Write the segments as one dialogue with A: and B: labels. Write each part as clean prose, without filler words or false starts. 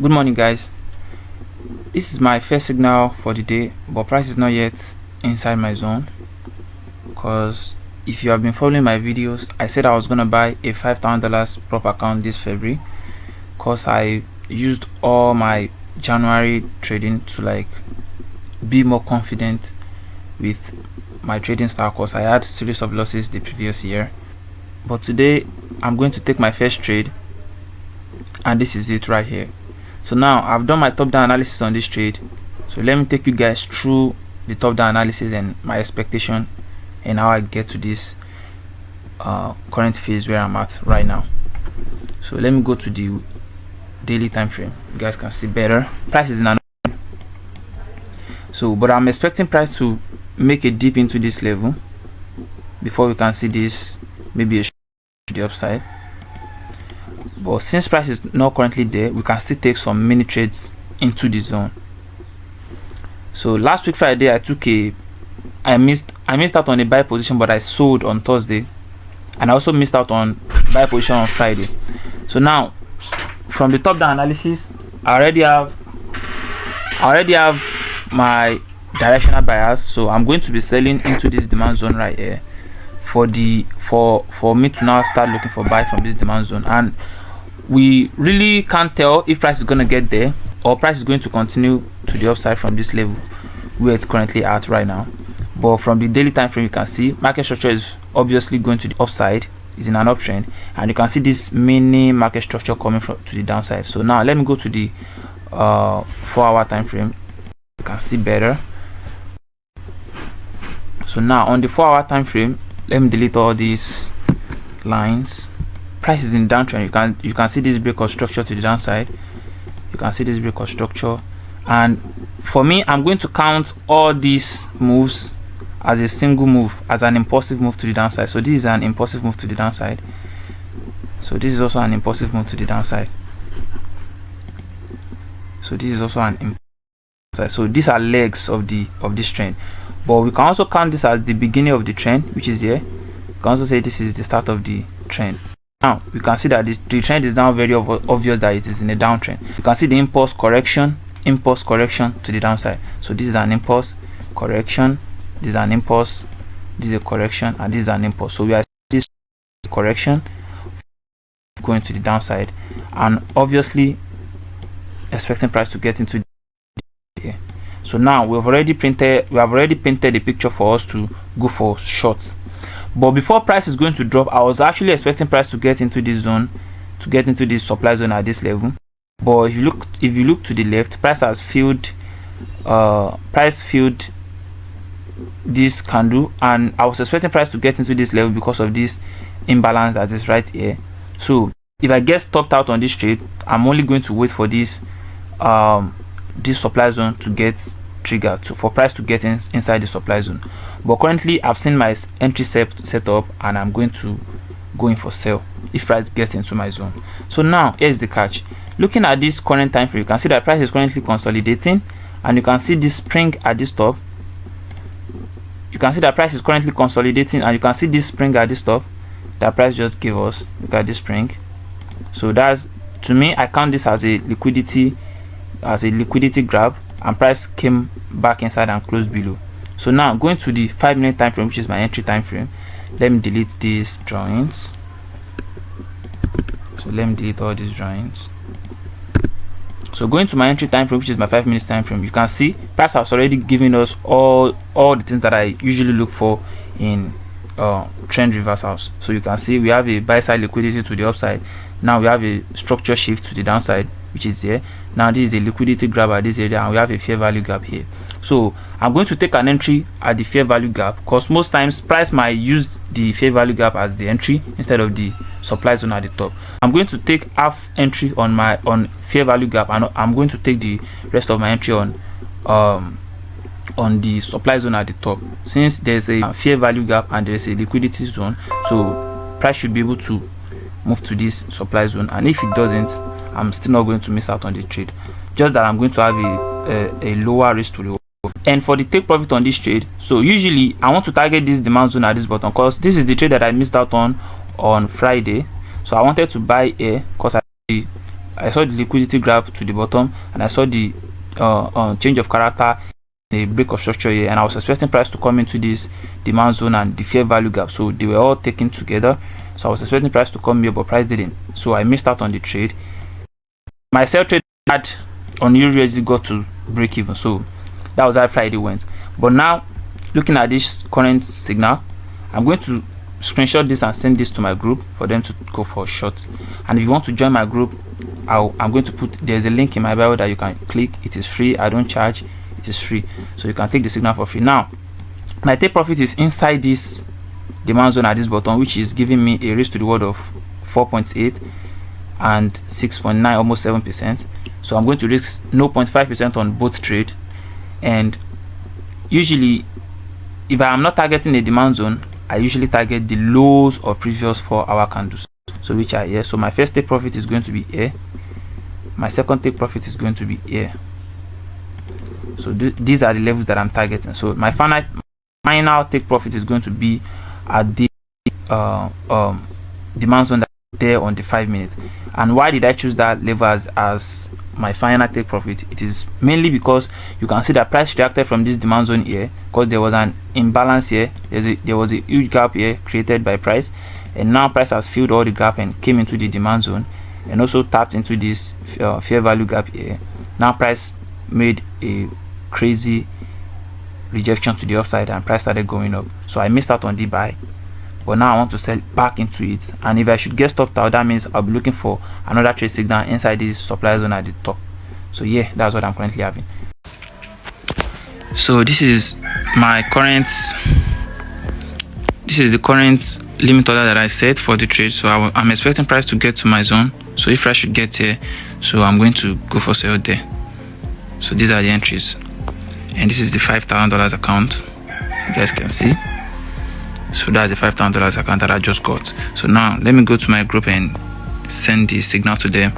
A: Good morning, guys. This is my first signal for the day, but price is not yet inside my zone, because if you have been following my videos, I said I was gonna buy a $5,000 prop account this February, because I used all my January trading to be more confident with my trading style, because I had series of losses the previous year. But today I'm going to take my first trade, and this is it right here. So now I've done my top-down analysis on this trade, so let me take you guys through the top-down analysis and my expectation and how I get to this current phase where I'm at right now. So let me go to the daily time frame. You guys can see better. Price is in another, but I'm expecting price to make a dip into this level before we can see this maybe a to the upside. But since price is not currently there, we can still take some mini trades into the zone. So last week Friday I missed out on a buy position, but I sold on Thursday, and I also missed out on buy position on Friday. So now from the top down analysis, I already have my directional bias, so I'm going to be selling into this demand zone right here for me to now start looking for buy from this demand zone. And we really can't tell if price is going to get there or price is going to continue to the upside from this level where it's currently at right now. But from the daily time frame, you can see market structure is obviously going to the upside, is in an uptrend, and you can see this mini market structure coming to the downside. So now let me go to the 4-hour time frame. You can see better. So now on the 4-hour time frame, let me delete all these lines. Price is in downtrend. You can see this break of structure to the downside. You can see this break of structure, and for me, I'm going to count all these moves as a single move, as an impulsive move to the downside. So this is an impulsive move to the downside. So this is also an impulsive move to the downside. So this is also an impulsive. So these are legs of this trend, but we can also count this as the beginning of the trend, which is here. We can also say this is the start of the trend. Now we can see that the trend is now very obvious that it is in a downtrend. You can see the impulse correction to the downside. So this is an impulse correction, this is an impulse, this is a correction, and this is an impulse. So we are this correction going to the downside, and obviously expecting price to get into here. So now we have already painted the picture for us to go for shorts. But before price is going to drop, I was actually expecting price to get into this zone, to get into this supply zone at this level. But if you look to the left, price has filled this candle, and I was expecting price to get into this level because of this imbalance that is right here. So if I get stopped out on this trade, I'm only going to wait for this supply zone to get triggered, for price to get inside the supply zone. But currently I've seen my entry set up, and I'm going to go in for sell if price gets into my zone. So now here's the catch. Looking at this current time frame, you can see that price is currently consolidating, and you can see this spring at this top. You can see that price is currently consolidating, and you can see this spring at this top that price just gave us. Look at this spring. So that's, to me, I count this as a liquidity grab, and price came back inside and closed below. So now going to the 5-minute time frame, which is my entry time frame. Let me delete these drawings. So let me delete all these drawings. So going to my entry time frame, which is my 5 minutes time frame, you can see price has already given us all the things that I usually look for in trend reversals. So you can see we have a buy side liquidity to the upside. Now we have a structure shift to the downside, which is there. Now this is a liquidity grab at this area, and we have a fair value gap here. So I'm going to take an entry at the fair value gap, because most times price might use the fair value gap as the entry instead of the supply zone at the top. I'm going to take half entry on fair value gap, and I'm going to take the rest of my entry on the supply zone at the top, since there's a fair value gap and there's a liquidity zone. So price should be able to move to this supply zone, and if it doesn't, I'm still not going to miss out on the trade, just that I'm going to have a lower risk to reward. And for the take profit on this trade, so usually I want to target this demand zone at this bottom, because this is the trade that I missed out on Friday. So I wanted to buy here because I saw the liquidity grab to the bottom, and I saw the change of character, a break of structure here, and I was expecting price to come into this demand zone and the fair value gap, so they were all taken together. So I was expecting price to come here, but price didn't, so I missed out on the trade. My sell trade had on USD got to break even, so that was how Friday went. But now, looking at this current signal, I'm going to screenshot this and send this to my group for them to go for a shot. And if you want to join my group, I'm going to put, there's a link in my bio that you can click. It is free, I don't charge, it is free, so you can take the signal for free. Now my take profit is inside this demand zone at this bottom, which is giving me a risk to the reward of 4.8 and 6.9, almost 7%. So I'm going to risk 0.5% on both trade. And usually, if I am not targeting a demand zone, I usually target the lows of previous 4-hour candles, so which are here. So my first take profit is going to be here, my second take profit is going to be here. So these are the levels that I'm targeting. So my final take profit is going to be at the demand zone that there on the 5 minutes. And why did I choose that level as my final take profit? It is mainly because you can see that price reacted from this demand zone here, because there was an imbalance here. There was a huge gap here created by price, and now price has filled all the gap and came into the demand zone, and also tapped into this fair value gap here. Now price made a crazy rejection to the upside and price started going up, so I missed out on the buy. But now I want to sell back into it, and if I should get stopped out, that means I'll be looking for another trade signal inside this supply zone at the top. So yeah, that's what I'm currently having. So this is the current limit order that I set for the trade. So I'm expecting price to get to my zone. So if price should get here, so I'm going to go for sale there. So these are the entries, and this is the $5,000 account, you guys can see. So that's the $5,000 account that I just got. So now let me go to my group and send the signal to them.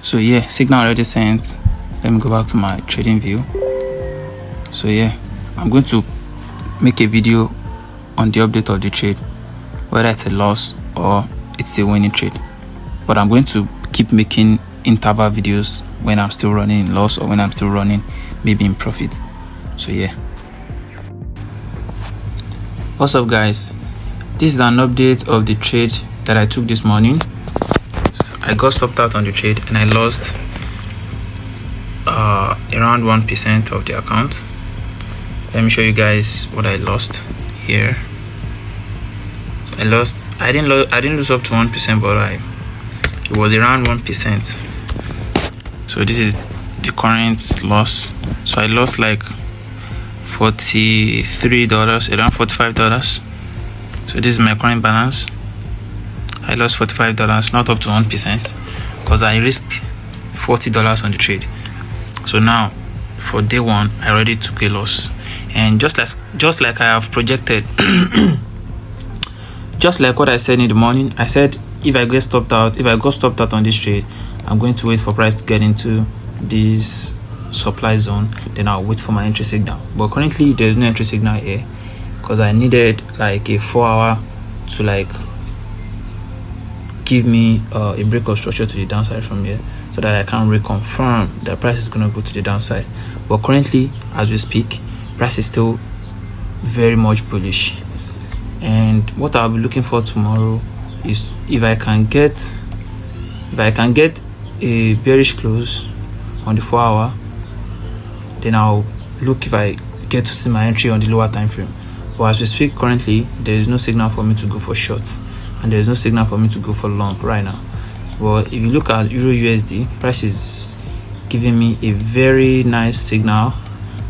A: So yeah, signal already sent. Let me go back to my trading view. So yeah, I'm going to make a video on the update of the trade, whether it's a loss or it's a winning trade. But I'm going to keep making interval videos when I'm still running in loss or when I'm still running maybe in profit. So yeah. What's up guys, this is an update of the trade that I took this morning. I got stopped out on the trade and I lost around 1% of the account. Let me show you guys what I lost here. I didn't lose up to 1%, but it was around 1%. So this is the current loss. So I lost like $43, around $45. So this is my current balance. I lost $45, not up to 1%, because I risked $40 on the trade. So now for day one, I already took a loss, and just like I have projected, just like what I said in the morning, I said if I got stopped out on this trade, I'm going to wait for price to get into this supply zone, then I'll wait for my entry signal. But currently there's no entry signal here, because I needed like a 4-hour to like give me a break of structure to the downside from here, so that I can reconfirm that price is going to go to the downside. But currently, as we speak, price is still very much bullish. And what I'll be looking for tomorrow is if I can get a bearish close on the 4-hour, then I'll look if I get to see my entry on the lower time frame. but as we speak currently, there is no signal for me to go for short, and there is no signal for me to go for long right now. But if you look at Euro USD, price is giving me a very nice signal,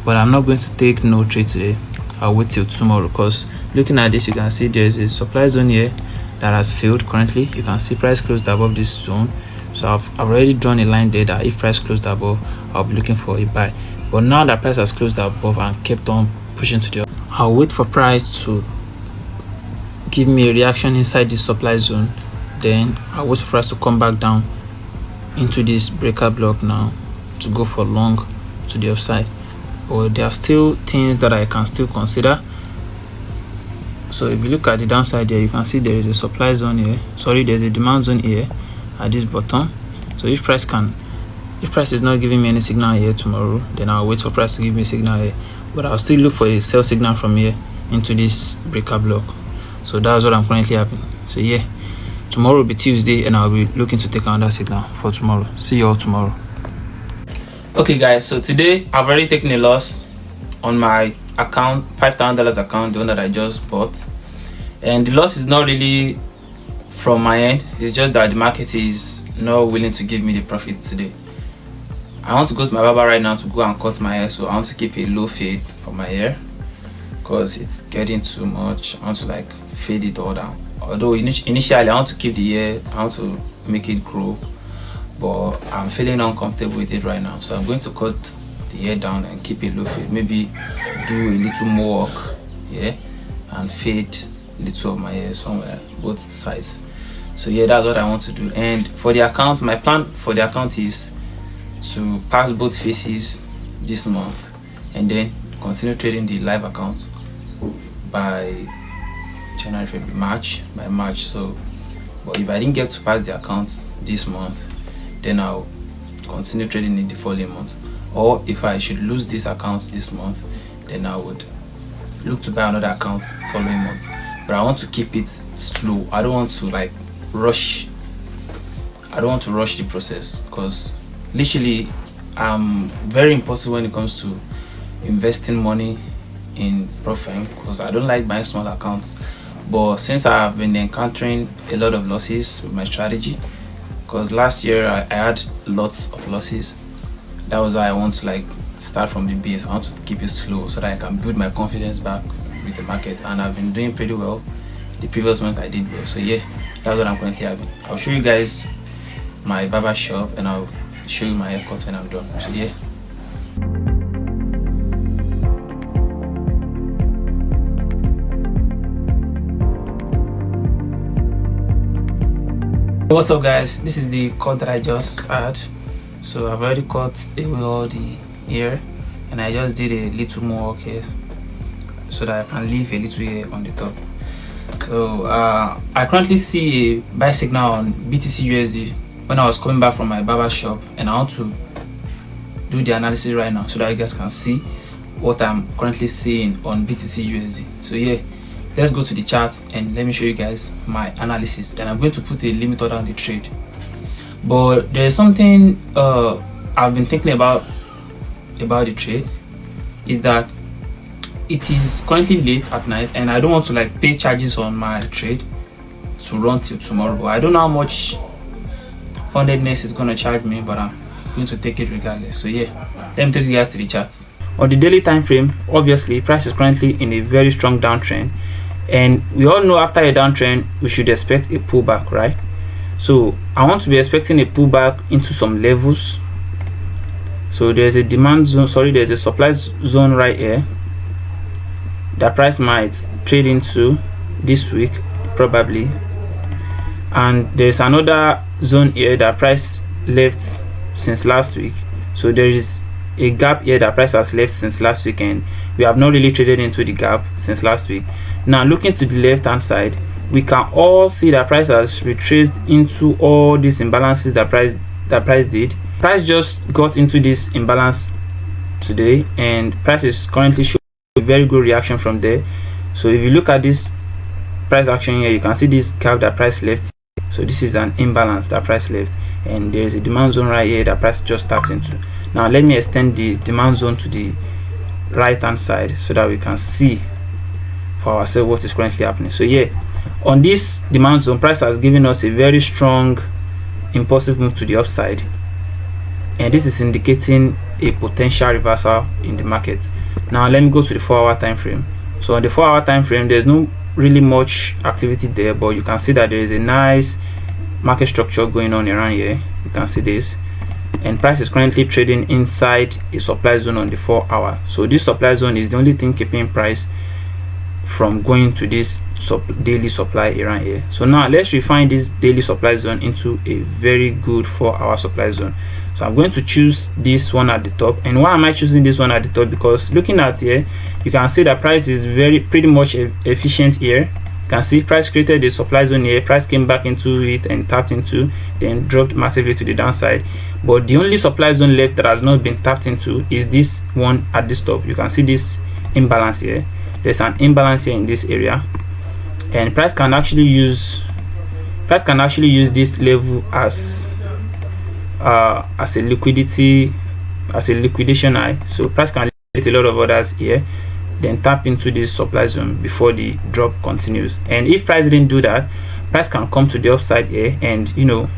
A: but I'm not going to take no trade today. I'll wait till tomorrow, because looking at this, you can see there's a supply zone here that has failed currently. You can see price closed above this zone, so I've already drawn a line there that if price closed above, I'll be looking for a buy. But now that price has closed above and kept on pushing to the up, I'll wait for price to give me a reaction inside this supply zone. Then I'll wait for price to come back down into this breaker block now to go for long to the upside. But there are still things that I can still consider. So if you look at the downside there, you can see there is a supply zone here. Sorry, there's a demand zone here at this bottom. So if price is not giving me any signal here tomorrow, then I'll wait for price to give me a signal here. But I'll still look for a sell signal from here into this breaker block. So that's what I'm currently having. So yeah, tomorrow will be Tuesday, and I'll be looking to take another signal for tomorrow. See you all tomorrow. Okay guys, so today I've already taken a loss on my account, $5,000 account, the one that I just bought, and the loss is not really from my end. It's just that the market is not willing to give me the profit today. I want to go to my barber right now to go and cut my hair, so I want to keep a low fade for my hair because it's getting too much. I want to like fade it all down. Although initially I want to keep the hair, I want to make it grow, but I'm feeling uncomfortable with it right now, so I'm going to cut the hair down and keep it low fade. Maybe do a little more work, yeah, and fade a little of my hair somewhere, both sides. So yeah, that's what I want to do. And for the account, my plan for the account is to pass both phases this month and then continue trading the live account by January, February, March, by March. So but if I didn't get to pass the account this month, then I'll continue trading in the following month. Or if I should lose this account this month, then I would look to buy another account following month. But I want to keep it slow. I don't want to like rush. I don't want to rush the process, because literally I'm very impulsive when it comes to investing money in profit, because I don't like buying small accounts. But since I've been encountering a lot of losses with my strategy, because last year I had lots of losses, that was why I want to like start from the base. I want to keep it slow so that I can build my confidence back with the market, and I've been doing pretty well. The previous month I did well, so yeah, that's what I'm currently having. I'll show you guys my barber shop and I'll show you my haircut when I'm done. So yeah. What's up guys, this is the cut that I just had. So I've already cut away all the hair, and I just did a little more work here so that I can leave a little hair on the top. So I currently see a buy signal on BTC USD when I was coming back from my barber shop, and I want to do the analysis right now so that you guys can see what I'm currently seeing on BTC USD. So yeah, let's go to the chart and let me show you guys my analysis, and I'm going to put a limit order on the trade. But there is something I've been thinking about the trade, is that it is currently late at night and I don't want to like pay charges on my trade to run till tomorrow. But I don't know how much Fundednext is going to charge me, but I'm going to take it regardless. So yeah, let me take you guys to the charts. On the daily time frame, obviously price is currently in a very strong downtrend, and we all know after a downtrend we should expect a pullback, right? So I want to be expecting a pullback into some levels. So there's a demand zone, sorry, there's a supply zone right here that price might trade into this week probably, and there's another zone here that price left since last week. So there is a gap here that price has left since last week, and we have not really traded into the gap since last week. Now looking to the left hand side, we can all see that price has retraced into all these imbalances that price did. Price just got into this imbalance today, and price is currently showing a very good reaction from there. So if you look at this price action here, you can see this gap that price left. So this is an imbalance that price left, and there's a demand zone right here that price just tapped into. Now let me extend the demand zone to the right hand side so that we can see for ourselves what is currently happening. So yeah, on this demand zone, price has given us a very strong impulsive move to the upside, and this is indicating a potential reversal in the market. Now let me go to the 4-hour time frame. So on the 4-hour time frame, there's no really much activity there, but you can see that there is a nice market structure going on around here. You can see this, and price is currently trading inside a supply zone on the 4-hour. So this supply zone is the only thing keeping price from going to this daily supply around here. So now let's refine this daily supply zone into a very good 4-hour supply zone. So I'm going to choose this one at the top. And why am I choosing this one at the top? Because looking at here, you can see that price is pretty much efficient here. You can see price created a supply zone here, price came back into it and tapped into, then dropped massively to the downside. But the only supply zone left that has not been tapped into is this one at this top. You can see this imbalance here. There's an imbalance here in this area, and price can actually use this level as a liquidation high. So price can liquidate a lot of orders here, then tap into this supply zone before the drop continues. And if price didn't do that, price can come to the upside here and, you know,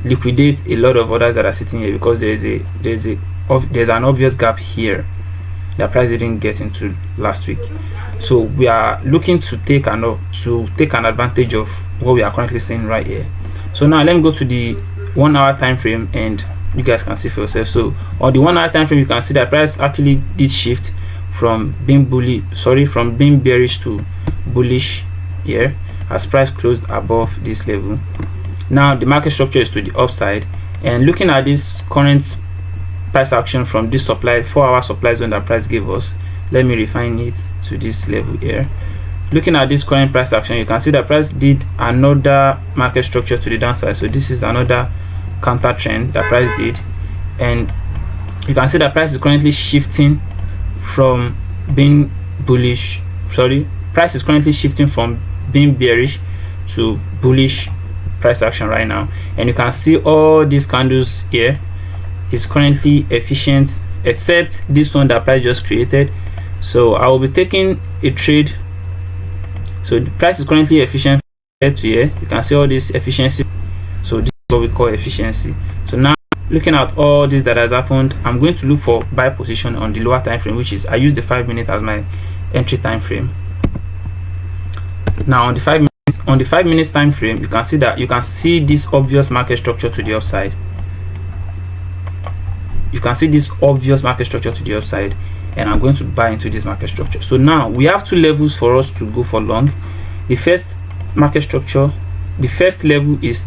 A: liquidate a lot of orders that are sitting here, because there's an obvious gap here that price didn't get into last week. So we are looking to take an advantage of what we are currently seeing right here. So now let me go to the 1-hour time frame, and you guys can see for yourself. So on the 1-hour time frame, you can see that price actually did shift from being bearish to bullish here, as price closed above this level. Now the market structure is to the upside, and looking at this current price action from this 4-hour supply zone that price gave us, let me refine it to this level here. Looking at this current price action, you can see that price did another market structure to the downside. So this is another counter trend that price did, and you can see that price is currently shifting from being bearish to bullish price action right now. And you can see all these candles here is currently efficient, except this one that price just created. So I will be taking a trade. So the price is currently efficient here to here. You can see all this efficiency. So this is what we call efficiency. So now, looking at all this that has happened, I'm going to look for buy position on the lower time frame, which is, I use the 5 minutes as my entry time frame. Now on the 5 minutes time frame, you can see this obvious market structure to the upside. You can see this obvious market structure to the upside, and I'm going to buy into this market structure. So now we have two levels for us to go for long. The first market structure, the first level is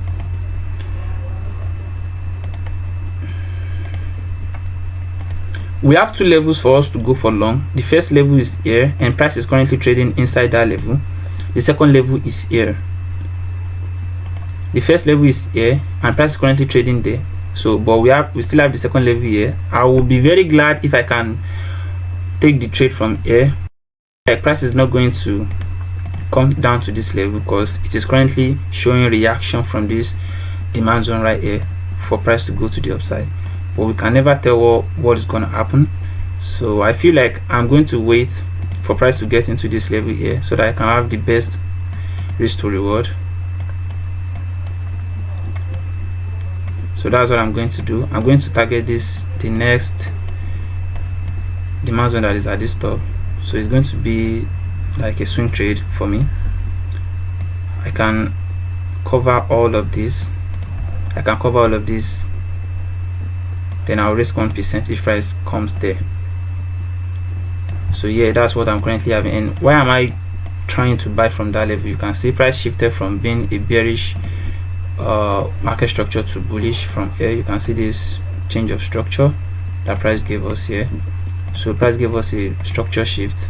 A: we have two levels for us to go for long. The first level is here, and price is currently trading inside that level. The second level is here. The first level is here, and price is currently trading there. So but we still have the second level here. I will be very glad if I can take the trade from here. The price is not going to come down to this level, because it is currently showing reaction from this demand zone right here for price to go to the upside, but we can never tell what is going to happen. So I feel like I'm going to wait for price to get into this level here, so that I can have the best risk to reward. So that's what I'm going to do. I'm going to target the next demand zone that is at this top. So it's going to be like a swing trade for me. I can cover all of this. Then I'll risk 1% if price comes there. So yeah, that's what I'm currently having. And why am I trying to buy from that level? You can see price shifted from being a bearish market structure to bullish from here. You can see this change of structure that price gave us here. So price gave us a structure shift.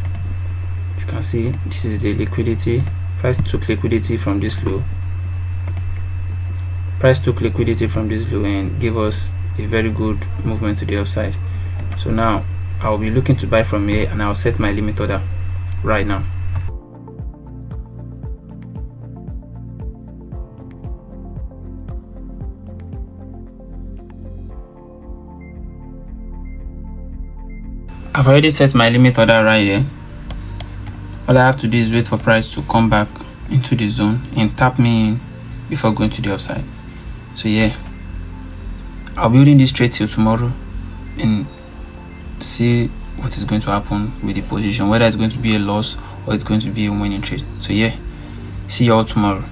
A: You can see this is the liquidity. Price took liquidity from this low. And gave us a very good movement to the upside. So now I'll be looking to buy from here, and I'll set my limit order right now. I've already set my limit order right here. All I have to do is wait for price to come back into the zone and tap me in before going to the upside. So yeah, I'll be holding this trade till tomorrow and see what is going to happen with the position, whether it's going to be a loss or it's going to be a winning trade. So yeah, see you all tomorrow.